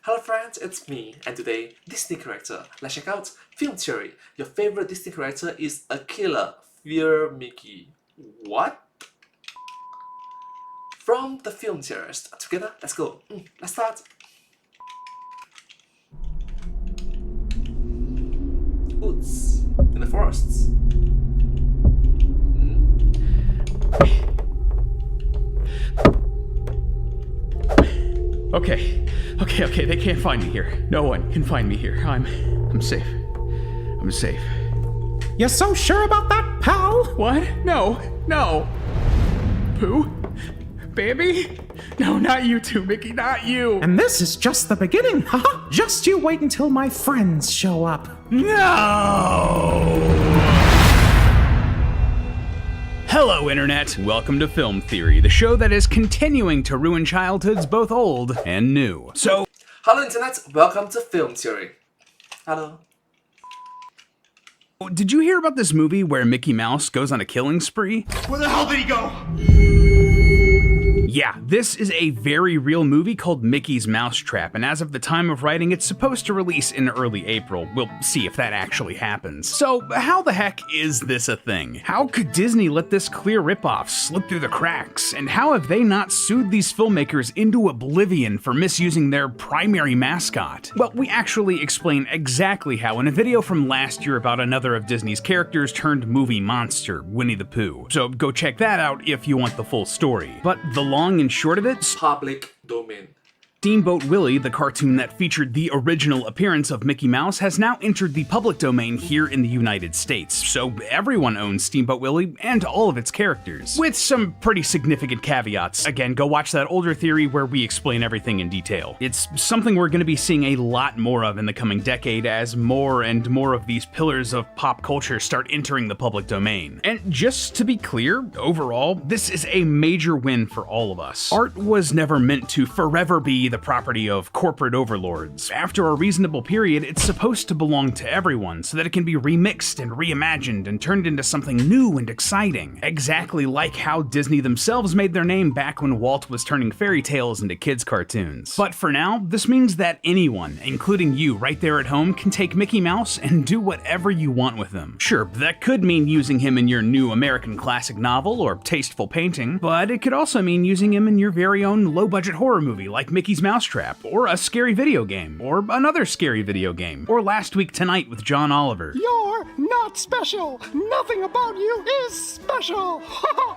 Hello friends, it's me, and today, Disney character. Let's check out film theory. Your favorite Disney character is a killer. Fear Mickey. What? From the film theorist. Together, let's go. Let's start. Woods. In the forests. Okay, they can't find me here. No one can find me here. I'm safe. I'm safe. You're so sure about that, pal? What? No. Pooh? Bambi? No, not you two, Mickey, not you. And this is just the beginning, haha. Just you wait until my friends show up. No! Hello, Internet. Welcome to Film Theory, the show that is continuing to ruin childhoods both old and new. So, Hello Internet, welcome to Film Theory. Hello. did you hear about this movie where Mickey Mouse goes on a killing spree? Where the hell did he go? Yeah, this is a very real movie called Mickey's Mousetrap, and as of the time of writing, it's supposed to release in early April. We'll see if that actually happens. So, how the heck is this a thing? How could Disney let this clear ripoff slip through the cracks? And how have they not sued these filmmakers into oblivion for misusing their primary mascot? Well, we actually explain exactly how in a video from last year about another of Disney's characters turned movie monster, Winnie the Pooh. So go check that out if you want the full story. But the long and short of it, Public domain. Steamboat Willie, the cartoon that featured the original appearance of Mickey Mouse, has now entered the public domain here in the United States, so everyone owns Steamboat Willie and all of its characters, with some pretty significant caveats. Again, go watch that older theory where we explain everything in detail. It's something we're going to be seeing a lot more of in the coming decade as more and more of these pillars of pop culture start entering the public domain. And just to be clear, overall, this is a major win for all of us. Art was never meant to forever be the property of corporate overlords. After a reasonable period, it's supposed to belong to everyone so that it can be remixed and reimagined and turned into something new and exciting. Exactly like how Disney themselves made their name back when Walt was turning fairy tales into kids' cartoons. But for now, this means that anyone, including you right there at home, can take Mickey Mouse and do whatever you want with him. Sure, that could mean using him in your new American classic novel or tasteful painting, but it could also mean using him in your very own low-budget horror movie like Mickey's Mousetrap, or a scary video game, or another scary video game, or Last Week Tonight with John Oliver. You're not special. Nothing about you is special.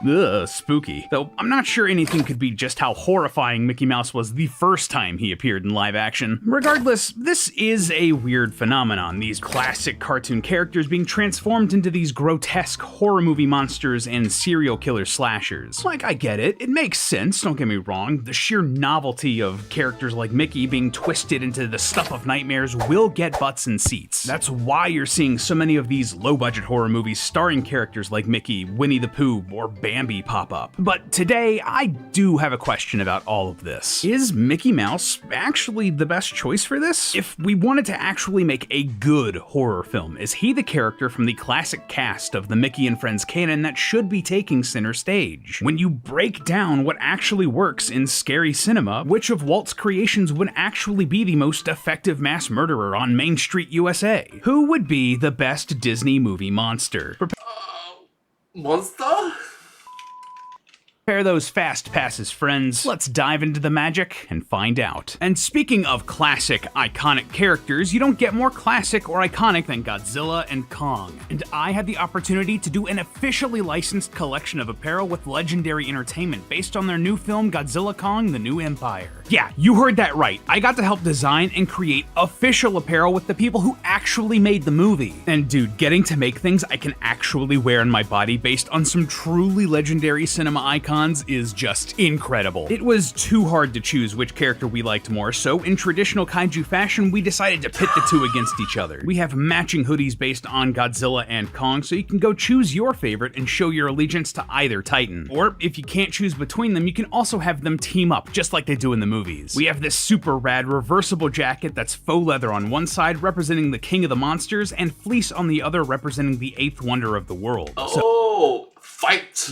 Ugh, spooky. Though I'm not sure anything could be just how horrifying Mickey Mouse was the first time he appeared in live action. Regardless, this is a weird phenomenon, these classic cartoon characters being transformed into these grotesque horror movie monsters and serial killer slashers. Like, I get it, it makes sense, don't get me wrong, the sheer novelty of characters like Mickey being twisted into the stuff of nightmares will get butts in seats. That's why you're seeing so many of these low-budget horror movies starring characters like Mickey, Winnie the Pooh, or Bambi pop up. But today, I do have a question about all of this. Is Mickey Mouse actually the best choice for this? If we wanted to actually make a good horror film, is he the character from the classic cast of the Mickey and Friends canon that should be taking center stage? When you break down what actually works in scary cinema, which of Walt's creations would actually be the most effective mass murderer on Main Street, USA? Who would be the best Disney movie monster? Monster? Prepare those fast passes, friends. Let's dive into the magic and find out. And speaking of classic, iconic characters, you don't get more classic or iconic than Godzilla and Kong. And I had the opportunity to do an officially licensed collection of apparel with Legendary Entertainment based on their new film Godzilla Kong: The New Empire. Yeah, you heard that right. I got to help design and create official apparel with the people who actually made the movie. And dude, getting to make things I can actually wear on my body based on some truly legendary cinema icons is just incredible. It was too hard to choose which character we liked more, so in traditional kaiju fashion, we decided to pit the two against each other. We have matching hoodies based on Godzilla and Kong, so you can go choose your favorite and show your allegiance to either titan. Or if you can't choose between them, you can also have them team up, just like they do in the movies. We have this super rad reversible jacket that's faux leather on one side representing the king of the monsters, and fleece on the other representing the eighth wonder of the world. Oh, fight!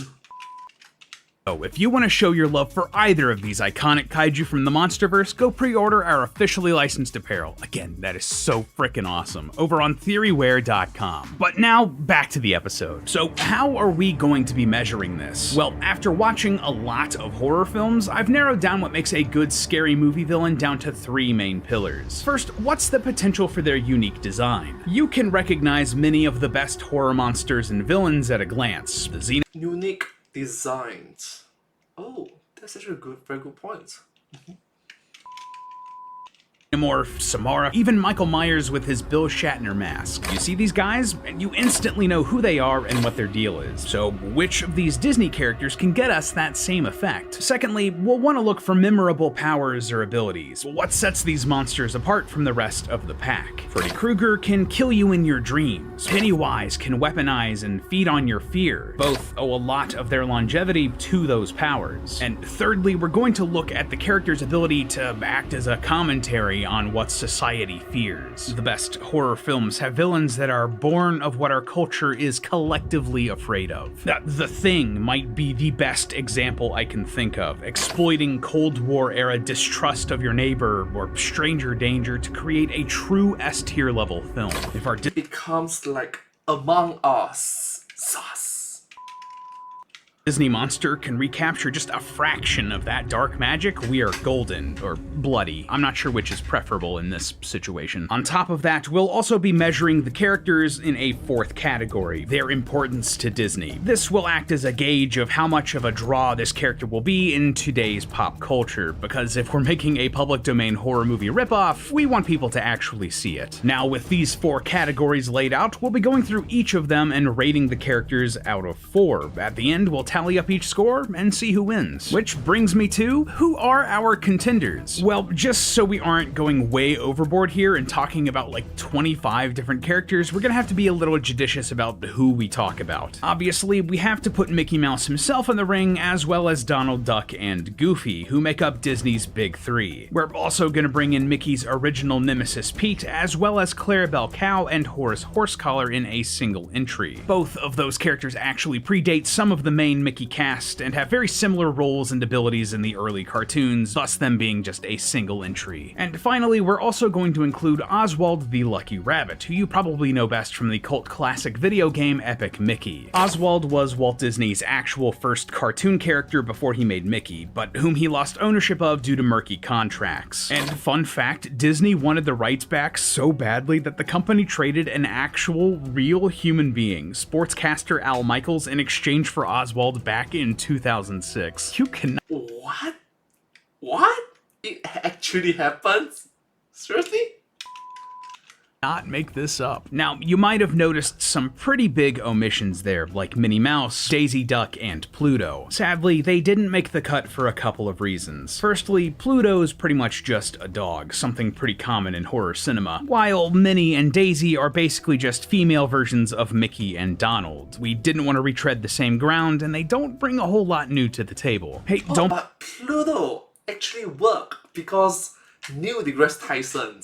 So if you want to show your love for either of these iconic kaiju from the Monsterverse, go pre-order our officially licensed apparel. Again, that is so freaking awesome, over on theoryware.com. But now, back to the episode. So how are we going to be measuring this? Well, after watching a lot of horror films, I've narrowed down what makes a good scary movie villain down to 3 main pillars. First, what's the potential for their unique design? You can recognize many of the best horror monsters and villains at a glance. The Unique designs. Oh, that's actually a very good point. Xenomorph, Samara, even Michael Myers with his Bill Shatner mask. You see these guys, and you instantly know who they are and what their deal is. So which of these Disney characters can get us that same effect? Secondly, we'll want to look for memorable powers or abilities. What sets these monsters apart from the rest of the pack? Freddy Krueger can kill you in your dreams. Pennywise can weaponize and feed on your fear. Both owe a lot of their longevity to those powers. And thirdly, we're going to look at the character's ability to act as a commentary on what society fears. The best horror films have villains that are born of what our culture is collectively afraid of. The Thing might be the best example I can think of, exploiting Cold War era distrust of your neighbor or stranger danger to create a true S-tier level film. If our It becomes like Among Us sauce. Disney monster can recapture just a fraction of that dark magic, we are golden, or bloody. I'm not sure which is preferable in this situation. On top of that, we'll also be measuring the characters in a 4th category, their importance to Disney. This will act as a gauge of how much of a draw this character will be in today's pop culture, because if we're making a public domain horror movie ripoff, we want people to actually see it. Now, with these 4 categories laid out, we'll be going through each of them and rating the characters out of 4. At the end, we'll tally up each score and see who wins. Which brings me to, who are our contenders? Well, just so we aren't going way overboard here and talking about like 25 different characters, we're gonna have to be a little judicious about who we talk about. Obviously, we have to put Mickey Mouse himself in the ring, as well as Donald Duck and Goofy, who make up Disney's big 3. We're also gonna bring in Mickey's original nemesis Pete, as well as Clarabelle Cow and Horace Horsecollar in a single entry. Both of those characters actually predate some of the main Mickey cast and have very similar roles and abilities in the early cartoons, thus them being just a single entry. And finally, we're also going to include Oswald the Lucky Rabbit, who you probably know best from the cult classic video game Epic Mickey. Oswald was Walt Disney's actual first cartoon character before he made Mickey, but whom he lost ownership of due to murky contracts. And fun fact, Disney wanted the rights back so badly that the company traded an actual, real human being, sportscaster Al Michaels, in exchange for Oswald back in 2006. You cannot. What? What? It actually happens? Seriously? Not make this up. Now, you might have noticed some pretty big omissions there, like Minnie Mouse, Daisy Duck, and Pluto. Sadly, they didn't make the cut for a couple of reasons. Firstly, Pluto's pretty much just a dog, something pretty common in horror cinema, while Minnie and Daisy are basically just female versions of Mickey and Donald. We didn't want to retread the same ground, and they don't bring a whole lot new to the table. Hey, don't- But Pluto actually worked because Neil deGrasse Tyson.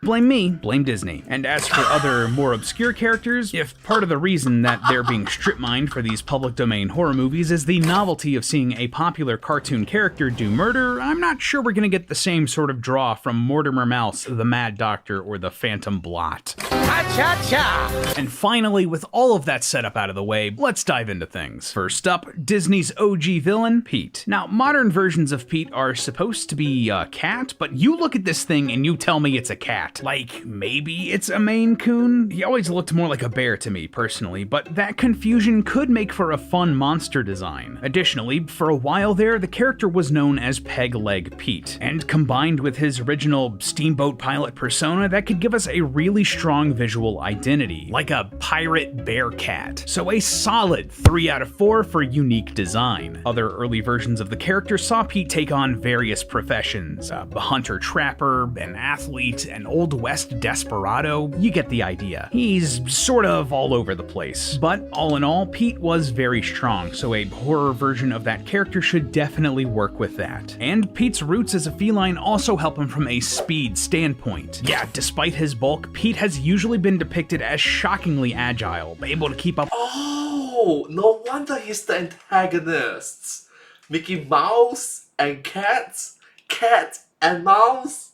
Blame me, blame Disney. And as for other, more obscure characters, if part of the reason that they're being strip-mined for these public domain horror movies is the novelty of seeing a popular cartoon character do murder, I'm not sure we're gonna get the same sort of draw from Mortimer Mouse, the Mad Doctor, or the Phantom Blot. Cha-cha-cha! And finally, with all of that setup out of the way, let's dive into things. First up, Disney's OG villain, Pete. Now, modern versions of Pete are supposed to be a cat, but you look at this thing and you tell me it's a cat. Like, maybe it's a Maine Coon? He always looked more like a bear to me, personally, but that confusion could make for a fun monster design. Additionally, for a while there, the character was known as Peg Leg Pete, and combined with his original steamboat pilot persona, that could give us a really strong visual identity, like a pirate bear cat. So a solid 3 out of 4 for unique design. Other early versions of the character saw Pete take on various professions, a hunter-trapper, an athlete, an Old West desperado, you get the idea. He's sort of all over the place. But all in all, Pete was very strong, so a horror version of that character should definitely work with that. And Pete's roots as a feline also help him from a speed standpoint. Yeah, despite his bulk, Pete has usually been depicted as shockingly agile, able to keep up. Oh, Oh, no wonder he's the antagonist. Mickey Mouse and cats? Cat and mouse?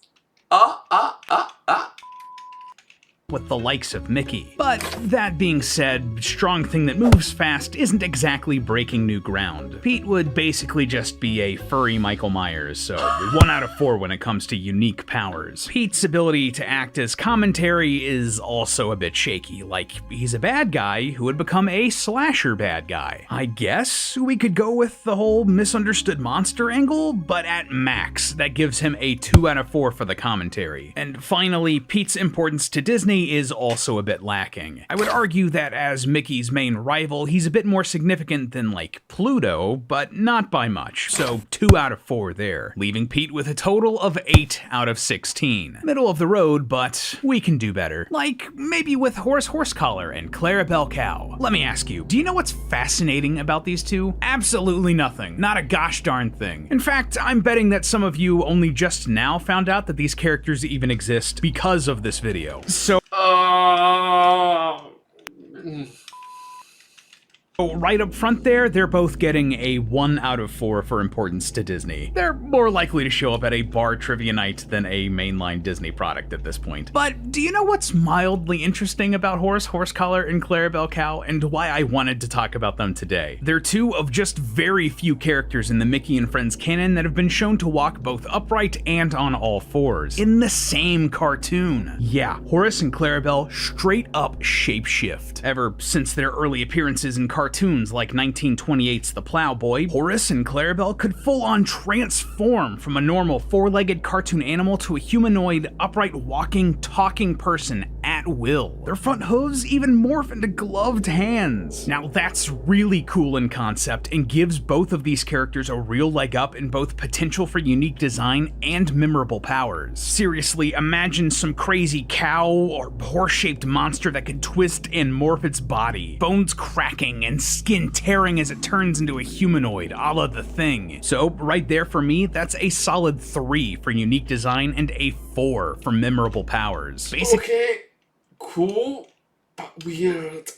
With the likes of Mickey. But that being said, strong thing that moves fast isn't exactly breaking new ground. Pete would basically just be a furry Michael Myers, so 1 out of 4 when it comes to unique powers. Pete's ability to act as commentary is also a bit shaky, like he's a bad guy who would become a slasher bad guy. I guess we could go with the whole misunderstood monster angle, but at max, that gives him a 2 out of 4 for the commentary. And finally, Pete's importance to Disney is also a bit lacking. I would argue that as Mickey's main rival, he's a bit more significant than like Pluto, but not by much. So 2 out of 4 there, leaving Pete with a total of 8 out of 16. Middle of the road, but we can do better. Like maybe with Horace Horsecollar and Clarabelle Cow. Let me ask you, do you know what's fascinating about these two? Absolutely nothing. Not a gosh darn thing. In fact, I'm betting that some of you only just now found out that these characters even exist because of this video. So right up front there, they're both getting a 1 out of 4 for importance to Disney. They're more likely to show up at a bar trivia night than a mainline Disney product at this point. But do you know what's mildly interesting about Horace Horsecollar and Clarabelle Cow, and why I wanted to talk about them today? They're two of just very few characters in the Mickey and Friends canon that have been shown to walk both upright and on all fours in the same cartoon. Yeah, Horace and Clarabelle straight up shapeshift. Ever since their early appearances in cartoons like 1928's The Plowboy, Horace and Clarabelle could full-on transform from a normal 4-legged cartoon animal to a humanoid, upright walking, talking person at will. Their front hooves even morph into gloved hands. Now that's really cool in concept and gives both of these characters a real leg up in both potential for unique design and memorable powers. Seriously, imagine some crazy cow or horse-shaped monster that could twist and morph its body, bones cracking and skin tearing as it turns into a humanoid, a la The Thing. So right there for me, that's a solid 3 for unique design and a 4 for memorable powers. Okay, cool, but weird.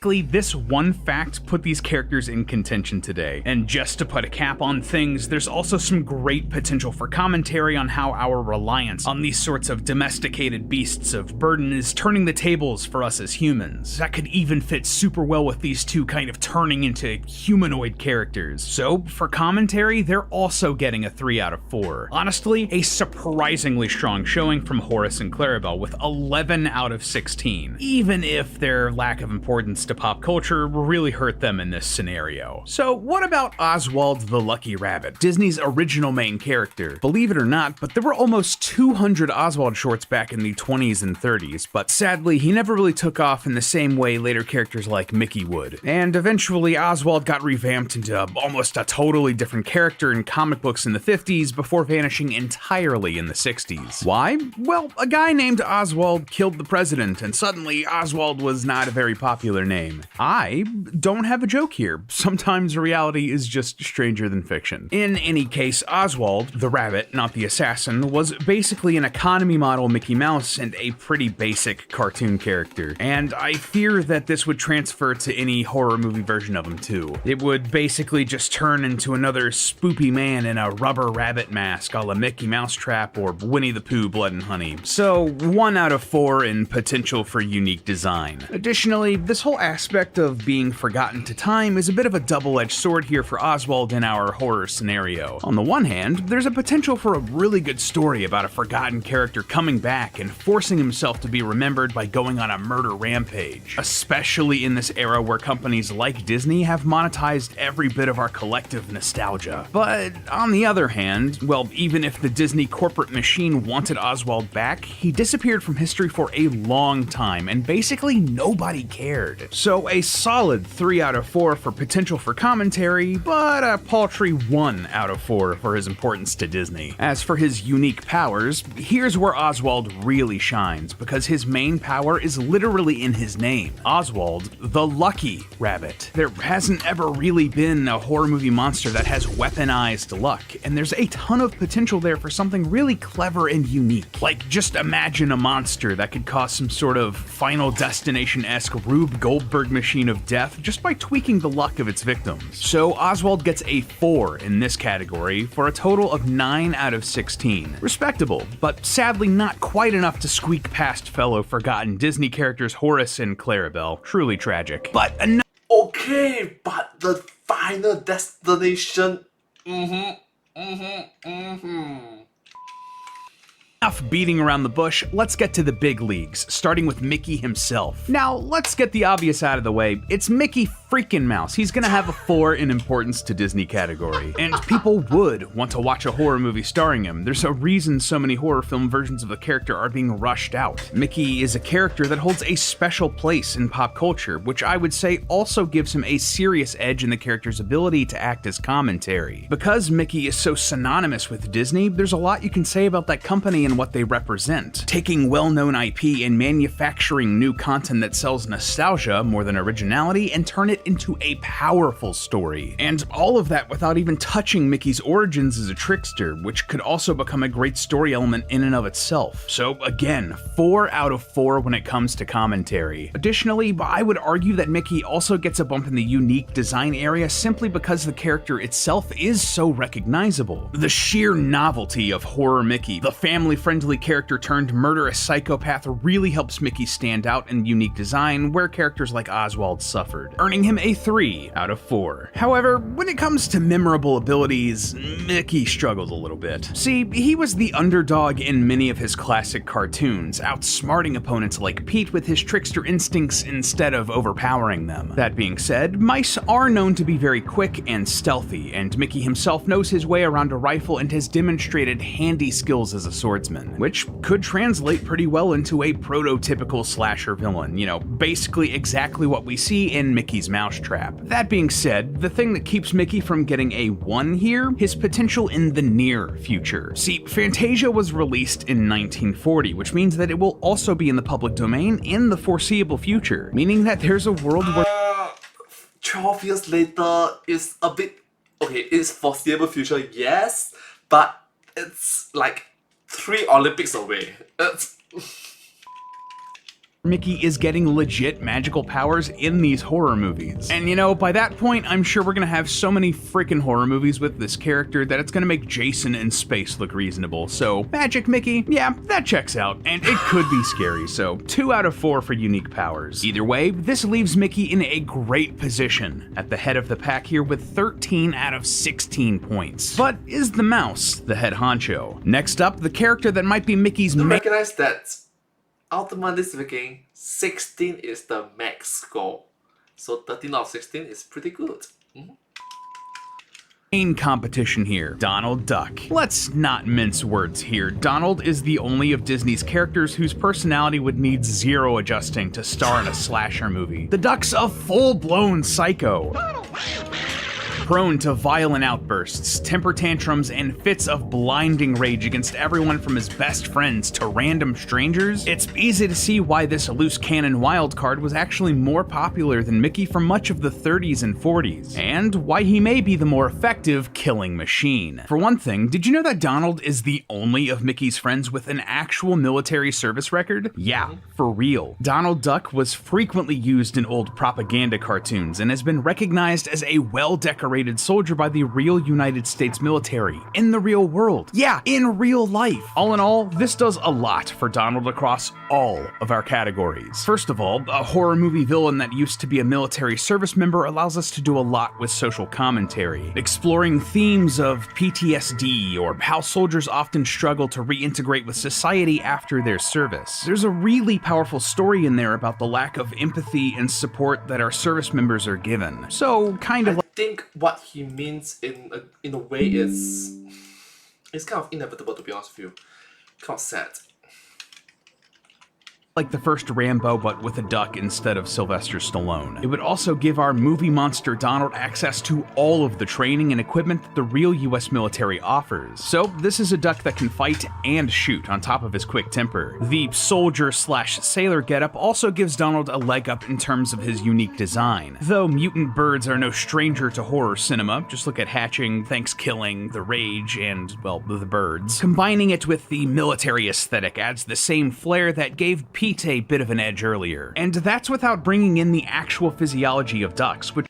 This one fact put these characters in contention today. And just to put a cap on things, there's also some great potential for commentary on how our reliance on these sorts of domesticated beasts of burden is turning the tables for us as humans. That could even fit super well with these two kind of turning into humanoid characters. So for commentary, they're also getting a 3 out of 4. Honestly, a surprisingly strong showing from Horace and Clarabelle with 11 out of 16, even if their lack of importance to pop culture really hurt them in this scenario. So what about Oswald the Lucky Rabbit, Disney's original main character? Believe it or not, but there were almost 200 Oswald shorts back in the 20s and 30s, but sadly he never really took off in the same way later characters like Mickey would. And eventually Oswald got revamped into almost a totally different character in comic books in the 50s before vanishing entirely in the 60s. Why? Well, a guy named Oswald killed the president, and suddenly Oswald was not a very popular name. I don't have a joke here. Sometimes reality is just stranger than fiction. In any case, Oswald, the rabbit, not the assassin, was basically an economy model Mickey Mouse and a pretty basic cartoon character. And I fear that this would transfer to any horror movie version of him too. It would basically just turn into another spoopy man in a rubber rabbit mask a la Mickey Mousetrap or Winnie the Pooh Blood and Honey. So 1 out of 4 in potential for unique design. Additionally, this whole aspect of being forgotten to time is a bit of a double-edged sword here for Oswald in our horror scenario. On the one hand, there's a potential for a really good story about a forgotten character coming back and forcing himself to be remembered by going on a murder rampage, especially in this era where companies like Disney have monetized every bit of our collective nostalgia. But on the other hand, well, even if the Disney corporate machine wanted Oswald back, he disappeared from history for a long time and basically nobody cared. So a solid 3 out of 4 for potential for commentary, but a paltry 1 out of 4 for his importance to Disney. As for his unique powers, here's where Oswald really shines, because his main power is literally in his name. Oswald the Lucky Rabbit. There hasn't ever really been a horror movie monster that has weaponized luck, and there's a ton of potential there for something really clever and unique. Like, just imagine a monster that could cause some sort of Final Destination-esque Rube Goldberg Goldberg machine of death just by tweaking the luck of its victims. So Oswald gets a 4 in this category for a total of 9 out of 16. Respectable, but sadly not quite enough to squeak past fellow forgotten Disney characters Horace and Clarabelle. Truly tragic. But Okay, but the final destination. Enough beating around the bush, let's get to the big leagues, starting with Mickey himself. Now, let's get the obvious out of the way. It's Mickey freaking Mouse. He's gonna have a 4 in importance to Disney category. And people would want to watch a horror movie starring him. There's a reason so many horror film versions of the character are being rushed out. Mickey is a character that holds a special place in pop culture, which I would say also gives him a serious edge in the character's ability to act as commentary. Because Mickey is so synonymous with Disney, there's a lot you can say about that company and what they represent. Taking well-known IP and manufacturing new content that sells nostalgia more than originality and turn it into a powerful story. And all of that without even touching Mickey's origins as a trickster, which could also become a great story element in and of itself. So again, 4 out of 4 when it comes to commentary. Additionally, I would argue that Mickey also gets a bump in the unique design area simply because the character itself is so recognizable. The sheer novelty of horror Mickey, the family-friendly character turned murderous psychopath, really helps Mickey stand out in unique design where characters like Oswald suffered, earning him a 3 out of 4. However, when it comes to memorable abilities, Mickey struggles a little bit. See, he was the underdog in many of his classic cartoons, outsmarting opponents like Pete with his trickster instincts instead of overpowering them. That being said, mice are known to be very quick and stealthy, and Mickey himself knows his way around a rifle and has demonstrated handy skills as a swordsman, which could translate pretty well into a prototypical slasher villain, you know, basically exactly what we see in Mickey's Mousetrap. That being said, the thing that keeps Mickey from getting a 1 here, his potential in the near future. See, Fantasia was released in 1940, which means that it will also be in the public domain in the foreseeable future, meaning that there's a world where 12 years later is a bit... Okay, it's foreseeable future, yes, but it's like 3 Olympics away. Mickey is getting legit magical powers in these horror movies. And you know, by that point, I'm sure we're gonna have so many freaking horror movies with this character that it's gonna make Jason in space look reasonable. So, Magic Mickey, yeah, that checks out. And it could be scary, so 2 out of 4 for unique powers. Either way, this leaves Mickey in a great position at the head of the pack here with 13 out of 16 points. But is the mouse the head honcho? Next up, the character that might be Mickey's To recognize that, ultimately speaking, 16 is the max score. So 13 out of 16 is pretty good. main competition here, Donald Duck. Let's not mince words here. Donald is the only of Disney's characters whose personality would need 0 adjusting to star in a slasher movie. The Duck's a full-blown psycho. Prone to violent outbursts, temper tantrums, and fits of blinding rage against everyone from his best friends to random strangers, it's easy to see why this loose cannon wildcard was actually more popular than Mickey for much of the 30s and 40s, and why he may be the more effective killing machine. For one thing, did you know that Donald is the only of Mickey's friends with an actual military service record? Yeah, for real. Donald Duck was frequently used in old propaganda cartoons and has been recognized as a well-decorated soldier by the real United States military in the real world. Yeah, in real life. All in all, this does a lot for Donald across all of our categories. First of all, a horror movie villain that used to be a military service member allows us to do a lot with social commentary, exploring themes of PTSD or how soldiers often struggle to reintegrate with society after their service. There's a really powerful story in there about the lack of empathy and support that our service members are given. So, kind of I think what he means in a way is it's kind of inevitable, to be honest with you. Kind of sad. like the first Rambo, but with a duck instead of Sylvester Stallone. It would also give our movie monster Donald access to all of the training and equipment that the real US military offers. So this is a duck that can fight and shoot on top of his quick temper. The soldier/sailor getup also gives Donald a leg up in terms of his unique design. Though mutant birds are no stranger to horror cinema, just look at Hatching, Thanksgiving, The Rage, and, well, The Birds. Combining it with the military aesthetic adds the same flair that gave Pete a bit of an edge earlier. And that's without bringing in the actual physiology of ducks, which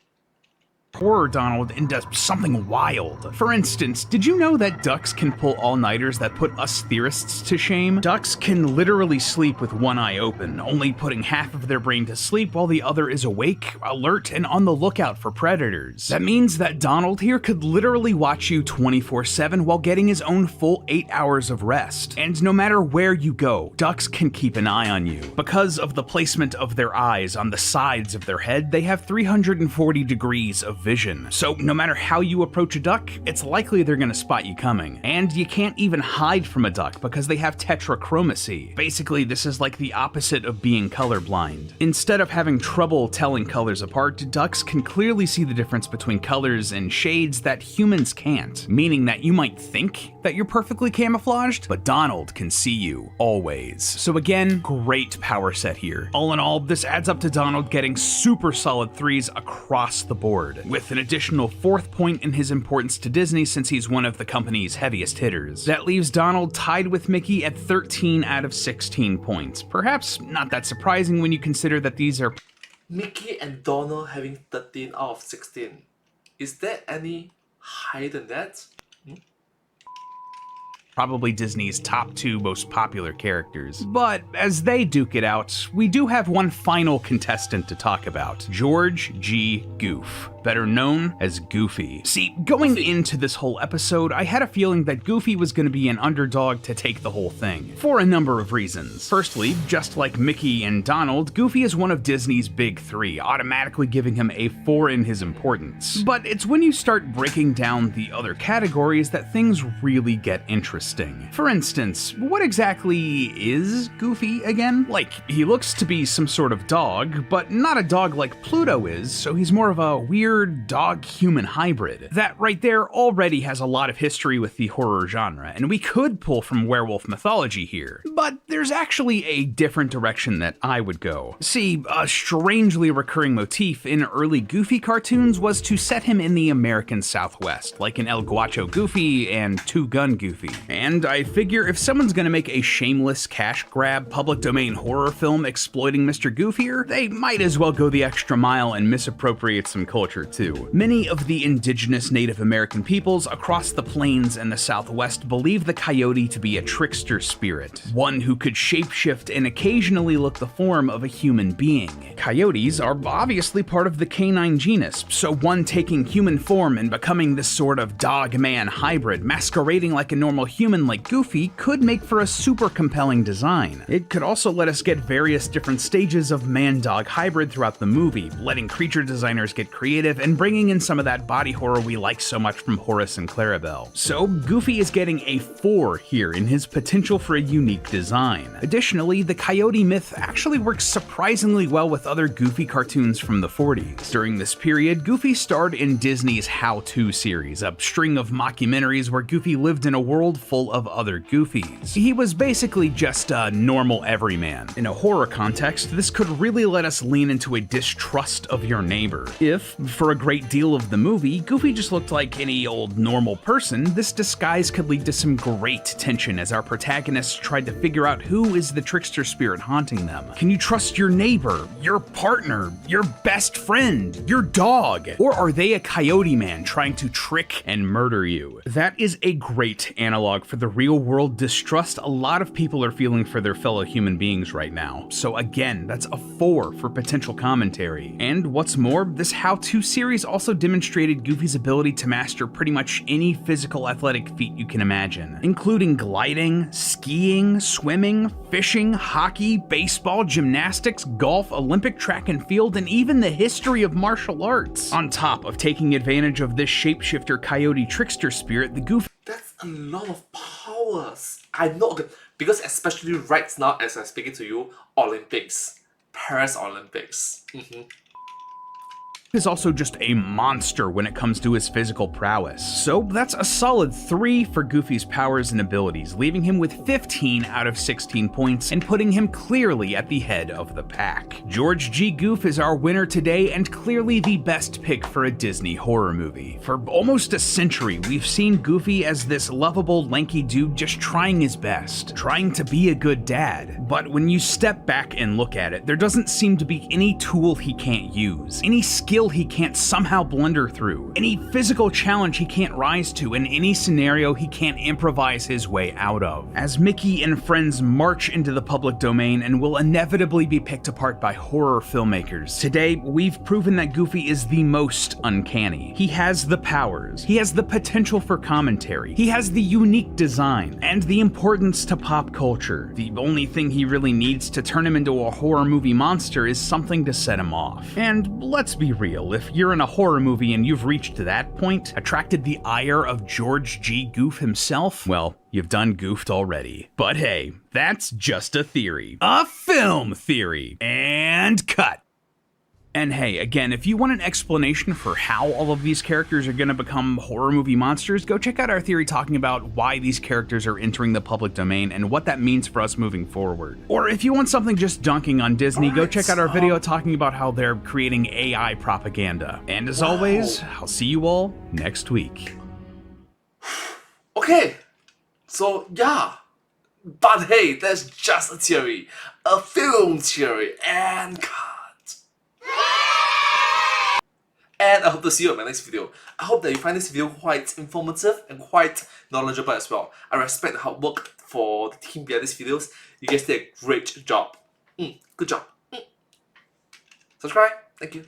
horror Donald into something wild. For instance, did you know that ducks can pull all-nighters that put us theorists to shame? Ducks can literally sleep with one eye open, only putting half of their brain to sleep while the other is awake, alert, and on the lookout for predators. That means that Donald here could literally watch you 24/7 while getting his own full 8 hours of rest. And no matter where you go, ducks can keep an eye on you. Because of the placement of their eyes on the sides of their head, they have 340 degrees of vision. So no matter how you approach a duck, it's likely they're gonna spot you coming. And you can't even hide from a duck because they have tetrachromacy. Basically, this is like the opposite of being colorblind. Instead of having trouble telling colors apart, ducks can clearly see the difference between colors and shades that humans can't, meaning that you might think that you're perfectly camouflaged, but Donald can see you, always. So again, great power set here. All in all, this adds up to Donald getting super solid 3s across the board, with an additional 4th point in his importance to Disney since he's one of the company's heaviest hitters. That leaves Donald tied with Mickey at 13 out of 16 points. Perhaps not that surprising when you consider that these are Mickey and Donald having 13 out of 16. Is there any higher than that? probably Disney's top 2 most popular characters. But as they duke it out, we do have one final contestant to talk about, George G. Goof, better known as Goofy. See, going into this whole episode, I had a feeling that Goofy was going to be an underdog to take the whole thing, for a number of reasons. Firstly, just like Mickey and Donald, Goofy is one of Disney's big 3, automatically giving him a 4 in his importance. But it's when you start breaking down the other categories that things really get interesting. For instance, what exactly is Goofy again? Like, he looks to be some sort of dog, but not a dog like Pluto is, so he's more of a weird dog-human hybrid. That right there already has a lot of history with the horror genre, and we could pull from werewolf mythology here. But there's actually a different direction that I would go. See, a strangely recurring motif in early Goofy cartoons was to set him in the American Southwest, like in El Guacho Goofy and Two Gun Goofy. And I figure if someone's gonna make a shameless cash grab public domain horror film exploiting Mr. Goofier, they might as well go the extra mile and misappropriate some culture too. Many of the indigenous Native American peoples across the plains and the Southwest believe the coyote to be a trickster spirit, one who could shapeshift and occasionally look the form of a human being. Coyotes are obviously part of the canine genus, so one taking human form and becoming this sort of dog-man hybrid, masquerading like a normal human like Goofy, could make for a super compelling design. It could also let us get various different stages of man-dog hybrid throughout the movie, letting creature designers get creative and bringing in some of that body horror we like so much from Horace and Clarabelle. So Goofy is getting a 4 here in his potential for a unique design. Additionally, the coyote myth actually works surprisingly well with other Goofy cartoons from the 40s. During this period, Goofy starred in Disney's How To series, a string of mockumentaries where Goofy lived in a world full of other Goofies. He was basically just a normal everyman. In a horror context, this could really let us lean into a distrust of your neighbor. If, for a great deal of the movie, Goofy just looked like any old normal person, this disguise could lead to some great tension as our protagonists tried to figure out who is the trickster spirit haunting them. Can you trust your neighbor, your partner, your best friend, your dog? Or are they a coyote man trying to trick and murder you? That is a great analog for the real-world distrust a lot of people are feeling for their fellow human beings right now. So again, that's a 4 for potential commentary. And what's more, this How To series also demonstrated Goofy's ability to master pretty much any physical athletic feat you can imagine, including gliding, skiing, swimming, fishing, hockey, baseball, gymnastics, golf, Olympic track and field, and even the history of martial arts. On top of taking advantage of this shapeshifter coyote trickster spirit, the Goofy That's a lot of powers. I know, because especially right now as I'm speaking to you, Olympics. Paris Olympics. is also just a monster when it comes to his physical prowess. So that's a solid 3 for Goofy's powers and abilities, leaving him with 15 out of 16 points and putting him clearly at the head of the pack. George G. Goof is our winner today and clearly the best pick for a Disney horror movie. For almost a century, we've seen Goofy as this lovable, lanky dude just trying his best, trying to be a good dad. But when you step back and look at it, there doesn't seem to be any tool he can't use, any skill he can't somehow blunder through, any physical challenge he can't rise to, and any scenario he can't improvise his way out of. As Mickey and friends march into the public domain and will inevitably be picked apart by horror filmmakers, today we've proven that Goofy is the most uncanny. He has the powers, he has the potential for commentary, he has the unique design, and the importance to pop culture. The only thing he really needs to turn him into a horror movie monster is something to set him off. And let's be real, if you're in a horror movie and you've reached that point, attracted the ire of George G. Goof himself, well, you've done goofed already. But hey, that's just a theory. A film theory. And cut. And hey, again, if you want an explanation for how all of these characters are gonna become horror movie monsters, go check out our theory talking about why these characters are entering the public domain and what that means for us moving forward. Or if you want something just dunking on Disney, go check out our video talking about how they're creating AI propaganda. And as always, I'll see you all next week. Okay, so yeah, but hey, that's just a theory, a film theory, and cut. And I hope to see you in my next video. I hope that you find this video quite informative and quite knowledgeable as well. I respect the hard work for the team behind these videos. You guys did a great job. Good job. Subscribe. Thank you.